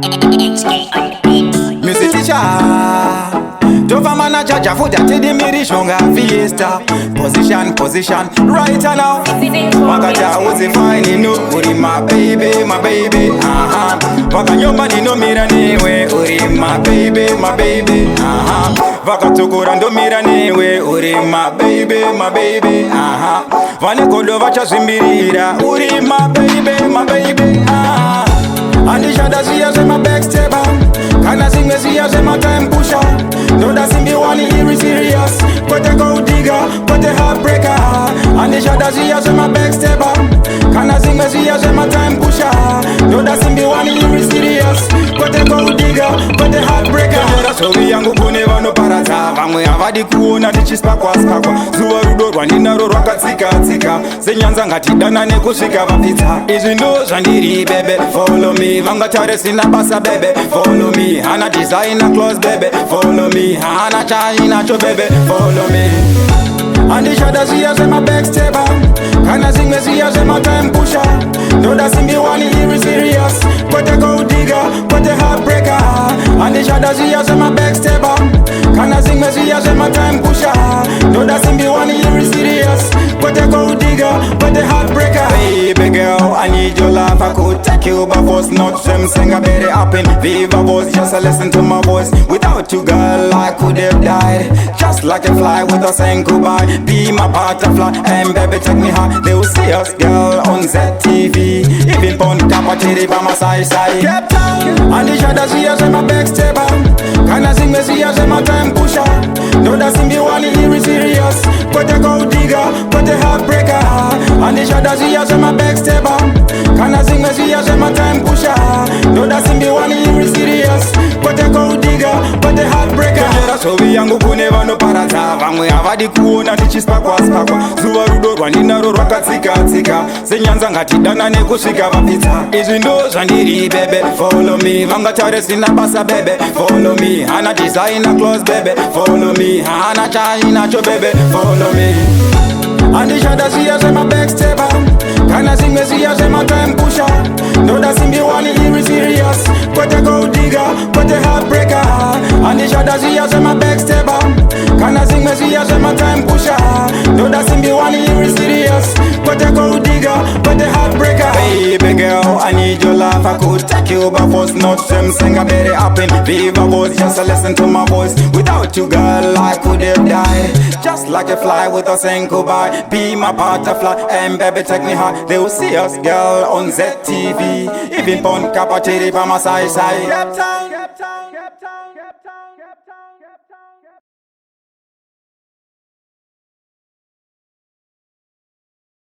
Music teacher, tough man a judge for that the miri shonga fiesta. Position, right now. Wakaja was fine, no, uri my baby. Waka nyomba no mira niwe, uri my baby. Waka tukura ndo mira niwe, uri my baby. Vane kodo vacha zimbirira, uri my baby. Anisha da siya se ma backstabber. Kana sing me siya se ma time pusher. No da sing me one iri serious. But a gold digger, but a heartbreaker. Anisha da siya se ma backstabber. Kana sing me siya se ma time pusher. No da sing me one iri serious. But a gold digger, but a heartbreaker. So we yangu kune vano parata. Vamwe avadi kuona tichispa kwa skakwa. Zuwa rudorwa nina rorwa katsika. Zenyanza ngati dana nekusvika vapita. Izi ndo zvandiri bebe, follow me. Vanga tare sina basa bebe, follow me. Hana designer clothes bebe, follow me. Hana China cho bebe, follow me. Anisha da siya se ma backstabber. Kana sing me siya se ma time pusher. No da sing me one iri serious. But a gold digger, but a heartbreaker. Anisha da siya se ma backstabber. Kana sing me siya se ma time pusher. No da sing me one iri serious. But a gold digger, but a heartbreaker. Baby girl, I need your love. I could take you by force, not them sing a better happen. Viva voice, just listen to my voice. Without you, girl, I could have died. Just like a fly with a saying goodbye. Be my butterfly, and baby take me high. They will see us, girl, on ZTV. Even pon capacity by my side. Cape Town, Anisha da see us in my backstabber. Kana sing me see us in my time pusher. No da sing me one iri serious. But a gold digger, but a heartbreaker. Anisha da see us in my backstabber. Kana sing me see us in my time pusher. No da sing me one iri serious. But a gold digger, but a heartbreaker. So we yangu kune vano parata. Vamwe avadi kuona tichispa kwa skakwa. Zuwa rudorwa nina rorwa katsika. Zenyanza ngati dana nekusvika vapita. Izi ndo zvandiri bebe, follow me. Vanga tare sina basa bebe, follow me. Hana designer clothes bebe, follow me. Hana China cho bebe, follow me. Anisha da siya se ma backstabber. Kana sing me siya se ma time pusher. No da sing me one iri serious. But a gold digger, but a heartbreaker. Anisha da siya se ma backstabber. Kana sing me siya se ma time pusher. No da sing me one iri serious. But a gold digger, but a heartbreaker. Baby girl, I need your love. I could take you by force, not them sing a better happen. Viva voice, just listen to my voice. Without you, girl, I could have died. Just like a fly with a saying goodbye. Be my butterfly, and baby take me high. They will see us, girl, on ZTV. Even pon capacity by my side.